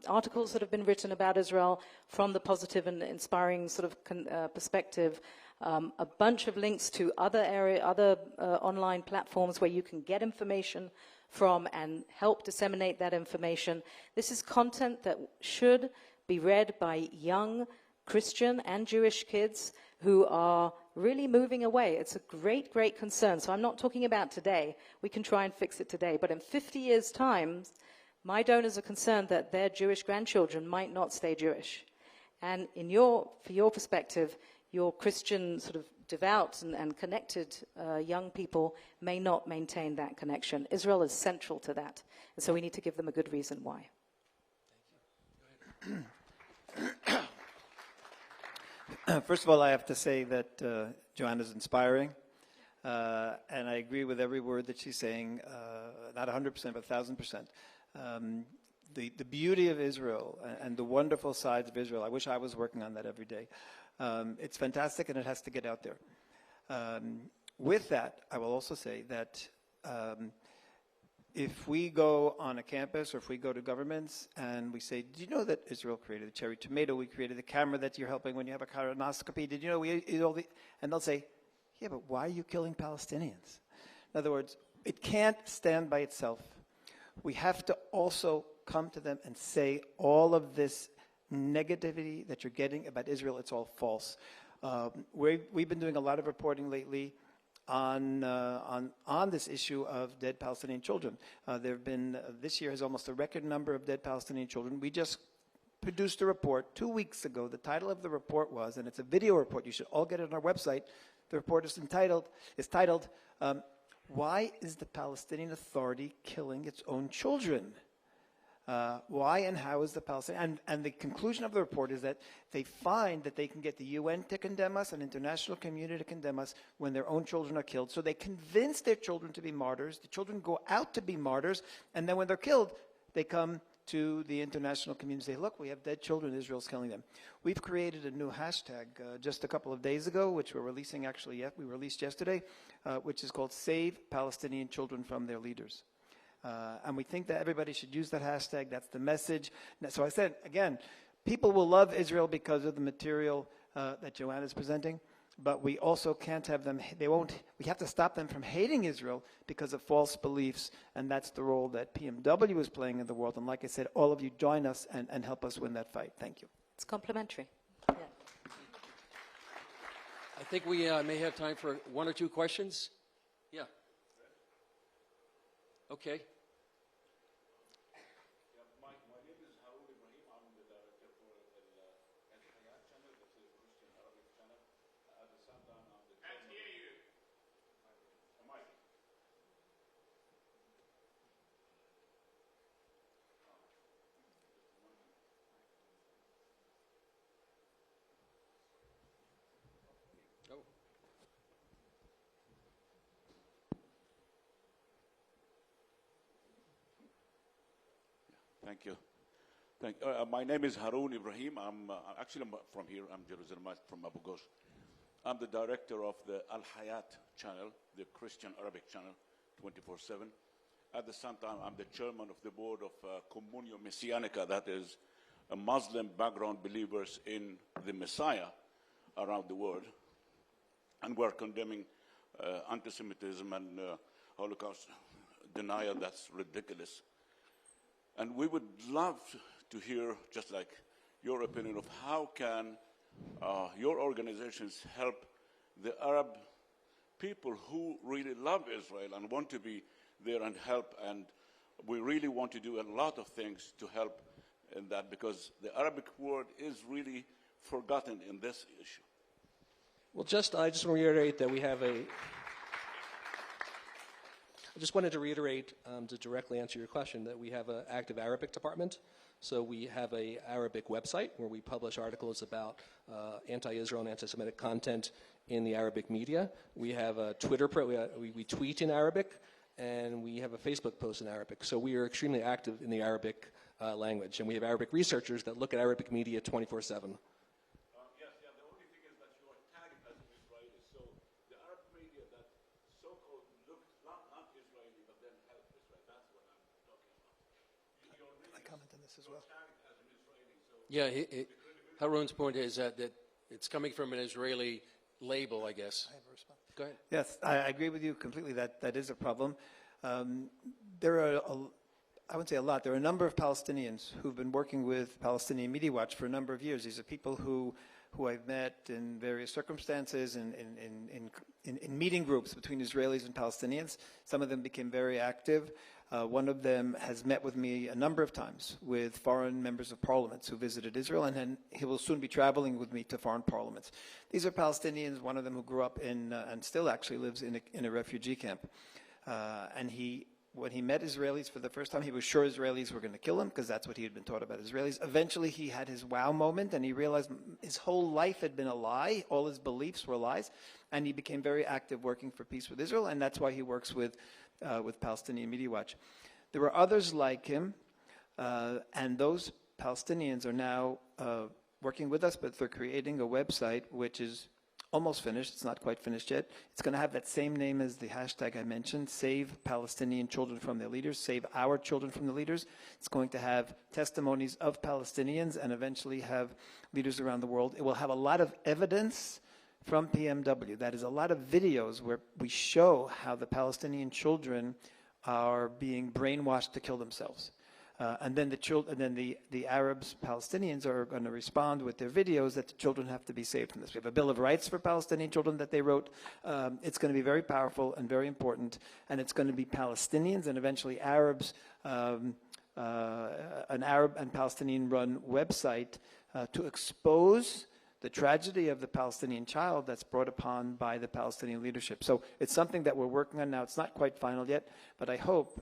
articles that have been written about Israel from the positive and inspiring sort of perspective. A bunch of links to other online platforms where you can get information from and help disseminate that information. This is content that should be read by young Christian and Jewish kids who are really moving away. It's a great, great concern. So I'm not talking about today. We can try and fix it today. But in 50 years' time, my donors are concerned that their Jewish grandchildren might not stay Jewish. And for your perspective, your Christian sort of devout and connected young people may not maintain that connection. Israel is central to that. And so we need to give them a good reason why. First of all, I have to say that Joanna's inspiring. And I agree with every word that she's saying, not 100%, but 1,000%. The beauty of Israel and the wonderful sides of Israel, I wish I was working on that every day. It's fantastic, and it has to get out there. With that, I will also say that if we go on a campus or if we go to governments and we say, did you know that Israel created the cherry tomato? We created the camera that you're helping when you have a colonoscopy. Did you know we did all the... And they'll say, yeah, but why are you killing Palestinians? In other words, it can't stand by itself. We have to also come to them and say all of this negativity that you're getting about Israel, it's all false. We've been doing a lot of reporting lately on this issue of dead Palestinian children. There have been, this year has almost a record number of dead Palestinian children. We just produced a report 2 weeks ago. The title of the report was, and it's a video report, you should all get it on our website. The report is titled, Why is the Palestinian Authority Killing Its Own Children? Why and how is the Palestinian... And the conclusion of the report is that they find that they can get the UN to condemn us, an international community to condemn us, when their own children are killed. So they convince their children to be martyrs. The children go out to be martyrs. And then when they're killed, they come to the international community and say, look, we have dead children, Israel's killing them. We've created a new hashtag just a couple of days ago, which we're releasing we released yesterday, which is called Save Palestinian Children from Their Leaders. And we think that everybody should use that hashtag. That's the message. So I said, again, people will love Israel because of the material that Joanna is presenting, but we also can't have them, we have to stop them from hating Israel because of false beliefs, and that's the role that PMW is playing in the world. And like I said, all of you join us and help us win that fight. Thank you. It's complimentary. Yeah. I think we may have time for one or two questions. Yeah. Okay. My name is Harun Ibrahim. I'm the director for the Antisemitism channel, that's a Christian Arabic channel. At the same time, I'm the chairman. Can't hear you. Mike. Oh. Thank you. My name is Harun Ibrahim. I'm from here. I'm Jerusalemite from Abu Ghosh. I'm the director of the Al Hayat channel, the Christian Arabic channel, 24/7. At the same time, I'm the chairman of the board of Communio Messianica, that is a Muslim background believers in the Messiah around the world. And we're condemning anti-Semitism and Holocaust denial. That's ridiculous. And we would love to hear, just like your opinion of how can your organizations help the Arab people who really love Israel and want to be there and help. And we really want to do a lot of things to help in that, because the Arabic world is really forgotten in this issue. Well, I just want to reiterate that we have I just wanted to reiterate, to directly answer your question, that we have an active Arabic department. So we have an Arabic website where we publish articles about anti-Israel and anti-Semitic content in the Arabic media. We have a Twitter, we tweet in Arabic, and we have a Facebook post in Arabic. So we are extremely active in the Arabic language. And we have Arabic researchers that look at Arabic media 24/7. Yes, the only thing is that you are tagged as an Israeli. So the Arab media that so-called look not Israeli, but then help Israel, that's what I'm talking about. I comment on this as well. Tagged as an Israeli. So Yeah, Harun's point is that it's coming from an Israeli label, I guess. I have a response. Go ahead. Yes, I agree with you completely that that is a problem. There are, I wouldn't say a lot, there are a number of Palestinians who've been working with Palestinian Media Watch for a number of years. These are people who I've met in various circumstances, in meeting groups between Israelis and Palestinians. Some of them became very active. One of them has met with me a number of times with foreign members of parliaments who visited Israel, and then he will soon be traveling with me to foreign parliaments. These are Palestinians, one of them who grew up in, and still actually lives in a refugee camp. And when he met Israelis for the first time, he was sure Israelis were going to kill him, because that's what he had been taught about Israelis. Eventually, he had his wow moment, and he realized his whole life had been a lie. All his beliefs were lies. And he became very active working for peace with Israel, and that's why he works with Palestinian Media Watch. There were others like him, and those Palestinians are now working with us, but they're creating a website which is almost finished. It's not quite finished yet. It's going to have that same name as the hashtag I mentioned, Save Palestinian Children from Their Leaders, Save Our Children from the Leaders. It's going to have testimonies of Palestinians and eventually have leaders around the world. It will have a lot of evidence from PMW. That is a lot of videos where we show how the Palestinian children are being brainwashed to kill themselves. And then the Arabs, Palestinians, are going to respond with their videos that the children have to be saved from this. We have a Bill of Rights for Palestinian children that they wrote. It's going to be very powerful and very important, and it's going to be Palestinians and eventually Arabs, an Arab and Palestinian-run website to expose the tragedy of the Palestinian child that's brought upon by the Palestinian leadership. So it's something that we're working on now. It's not quite final yet, but I hope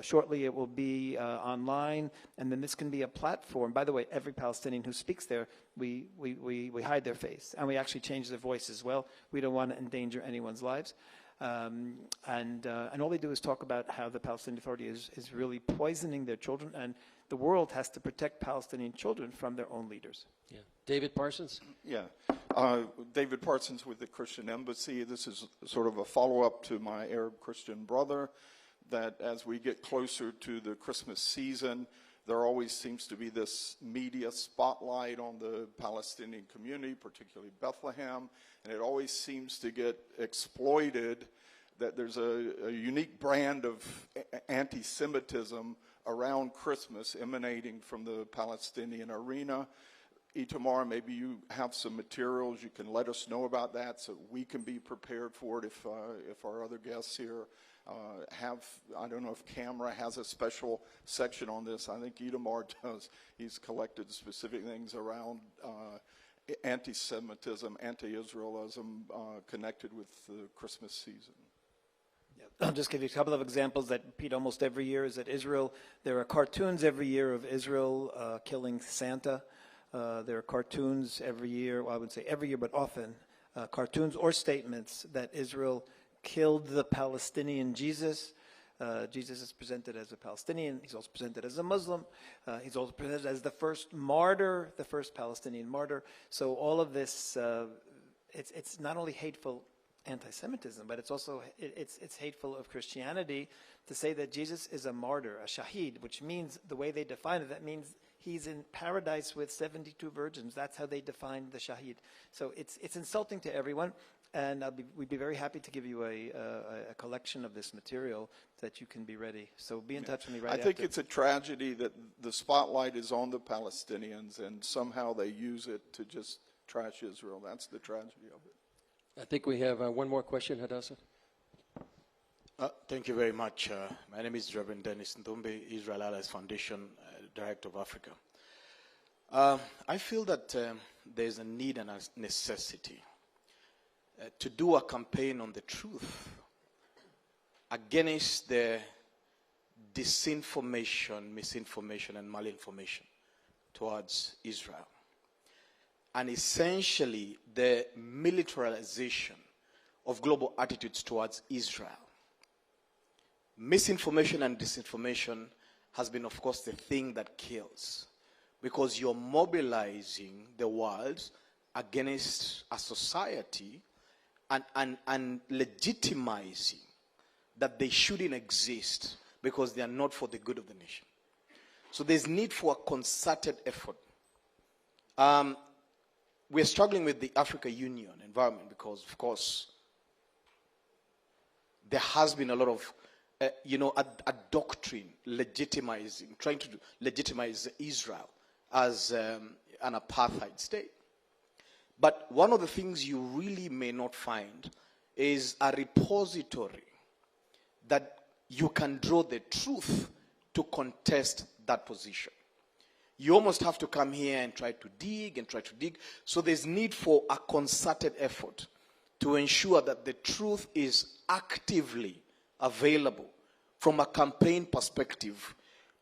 shortly it will be online, and then this can be a platform. By the way, every Palestinian who speaks there, we hide their face, and we actually change their voice as well. We don't want to endanger anyone's lives. And all they do is talk about how the Palestinian Authority is really poisoning their children, and the world has to protect Palestinian children from their own leaders. Yeah. David Parsons? Yeah. David Parsons with the Christian Embassy. This is sort of a follow-up to my Arab Christian brother, that as we get closer to the Christmas season, there always seems to be this media spotlight on the Palestinian community, particularly Bethlehem, and it always seems to get exploited that there's a unique brand of anti-Semitism around Christmas emanating from the Palestinian arena. Itamar, maybe you have some materials you can let us know about that so we can be prepared for it if our other guests here have. I don't know if Camera has a special section on this. I think Itamar does. He's collected specific things around anti-Semitism, anti-Israelism connected with the Christmas season. I'll just give you a couple of examples that repeat almost every year. Is that Israel, there are cartoons every year of Israel killing Santa. There are cartoons every year, well, I wouldn't say every year, but often, cartoons or statements that Israel killed the Palestinian Jesus. Jesus is presented as a Palestinian. He's also presented as a Muslim. He's also presented as the first martyr, the first Palestinian martyr. So all of this, it's not only hateful anti-Semitism, but it's also it's hateful of Christianity to say that Jesus is a martyr, a shahid, which means, the way they define it, that means he's in paradise with 72 virgins. That's how they define the shahid. So it's insulting to everyone. And we'd be very happy to give you a collection of this material that you can be ready. So be in touch with me right I after. think it's a tragedy that the spotlight is on the Palestinians and somehow they use it to just trash Israel. That's the tragedy of it. I think we have one more question, Hadassah. Thank you very much. My name is Reverend Dennis Ndombe, Israel Allies Foundation, Director of Africa. I feel that there's a need and a necessity to do a campaign on the truth against the disinformation, misinformation, and malinformation towards Israel. And essentially, the militarization of global attitudes towards Israel. Misinformation and disinformation has been, of course, the thing that kills, because you're mobilizing the world against a society and legitimizing that they shouldn't exist because they are not for the good of the nation. So there's need for a concerted effort. We're struggling with the Africa Union environment because, of course, there has been a lot of, a doctrine legitimizing, trying to legitimize Israel as an apartheid state. But one of the things you really may not find is a repository that you can draw the truth to contest that position. You almost have to come here and try to dig and try to dig. So there's need for a concerted effort to ensure that the truth is actively available from a campaign perspective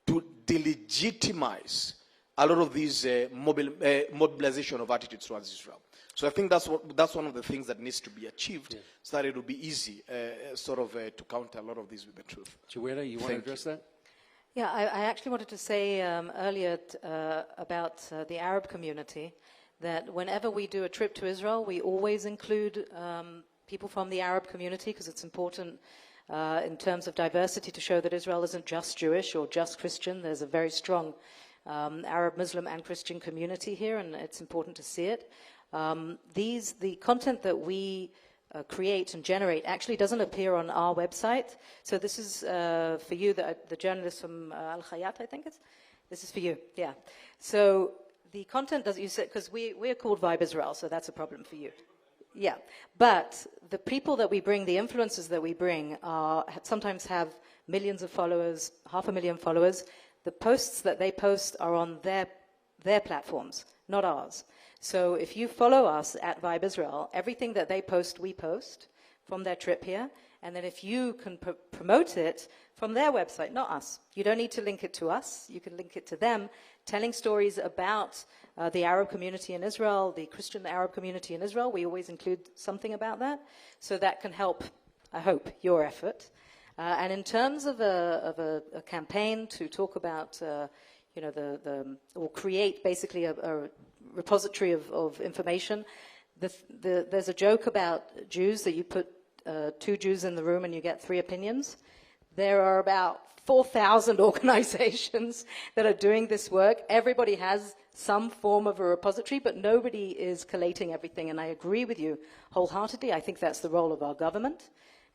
to delegitimize a lot of these mobilization of attitudes towards Israel. So I think that's one of the things that needs to be achieved, so that it will be easy to counter a lot of these with the truth. Chiwera, you want to address that? Yeah, I actually wanted to say earlier about the Arab community that whenever we do a trip to Israel, we always include people from the Arab community because it's important in terms of diversity to show that Israel isn't just Jewish or just Christian. There's a very strong Arab, Muslim, and Christian community here, and it's important to see it. The content that we create and generate actually doesn't appear on our website. So this is for you, the journalist from Al Hayat, I think it's. This is for you, yeah. So the content does you said because we're called Vibe Israel, so that's a problem for you. Yeah, but the people that we bring, the influencers that we bring, sometimes have millions of followers, 500,000 followers. The posts that they post are on their platforms, not ours. So if you follow us at Vibe Israel, everything that they post, we post from their trip here. And then if you can promote it from their website, not us. You don't need to link it to us. You can link it to them, telling stories about the Arab community in Israel, the Christian Arab community in Israel. We always include something about that. So that can help, I hope, your effort. And in terms of a campaign to talk about, or create basically a repository of information, there's a joke about Jews that you put 2 Jews in the room and you get 3 opinions. There are about 4,000 organizations that are doing this work. Everybody has some form of a repository, but nobody is collating everything. And I agree with you wholeheartedly. I think that's the role of our government.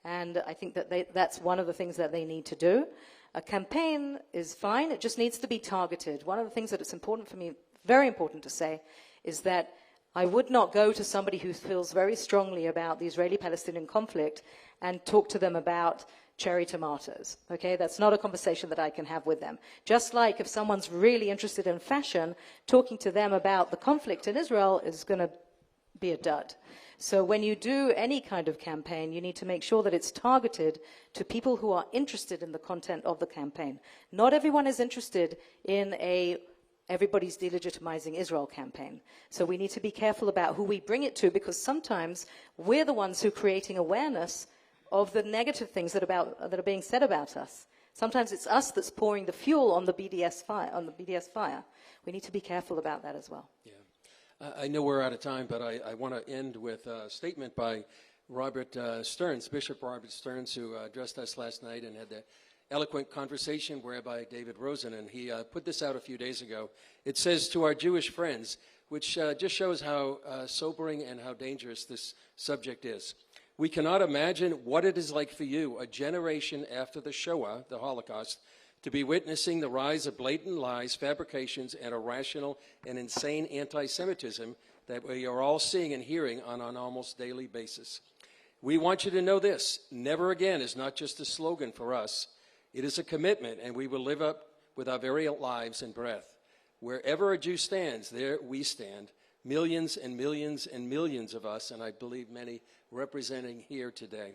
And I think that that's one of the things that they need to do. A campaign is fine. It just needs to be targeted. One of the things that it's important for me, very important to say, is that I would not go to somebody who feels very strongly about the Israeli-Palestinian conflict and talk to them about cherry tomatoes. Okay, that's not a conversation that I can have with them. Just like if someone's really interested in fashion, talking to them about the conflict in Israel is going to be a dud. So when you do any kind of campaign, you need to make sure that it's targeted to people who are interested in the content of the campaign. Not everyone is interested in everybody's delegitimizing Israel campaign. So we need to be careful about who we bring it to, because sometimes we're the ones who are creating awareness of the negative things that are being said about us. Sometimes it's us that's pouring the fuel on the BDS fire. We need to be careful about that as well. Yeah. I know we're out of time, but I want to end with a statement by Robert Stearns, Bishop Robert Stearns, who addressed us last night and had the eloquent conversation whereby David Rosen, and he put this out a few days ago. It says, to our Jewish friends, which just shows how sobering and how dangerous this subject is. We cannot imagine what it is like for you, a generation after the Shoah, the Holocaust, to be witnessing the rise of blatant lies, fabrications, and irrational and insane anti-Semitism that we are all seeing and hearing on an almost daily basis. We want you to know this: never again is not just a slogan for us. It is a commitment, and we will live up with our very lives and breath. Wherever a Jew stands, there we stand. Millions and millions and millions of us, and I believe many representing here today.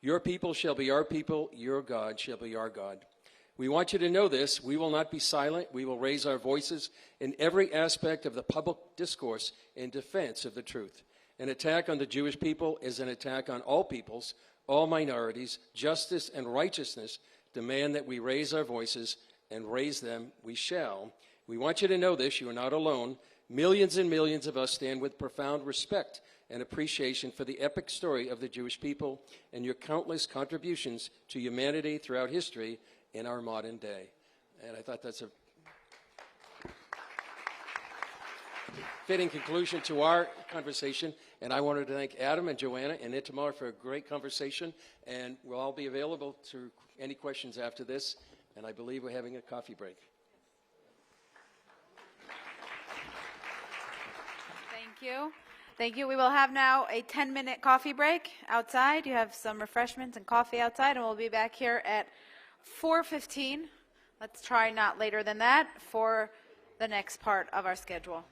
Your people shall be our people, your God shall be our God. We want you to know this: we will not be silent. We will raise our voices in every aspect of the public discourse in defense of the truth. An attack on the Jewish people is an attack on all peoples, all minorities. Justice and righteousness demand that we raise our voices, and raise them we shall. We want you to know this: you are not alone. Millions and millions of us stand with profound respect and appreciation for the epic story of the Jewish people and your countless contributions to humanity throughout history in our modern day. And I thought that's a fitting conclusion to our conversation. And I wanted to thank Adam and Joanna and Itamar for a great conversation. And we'll all be available to any questions after this. And I believe we're having a coffee break. Thank you. Thank you. We will have now a 10-minute coffee break outside. You have some refreshments and coffee outside, and we'll be back here at 4:15. Let's try not later than that for the next part of our schedule.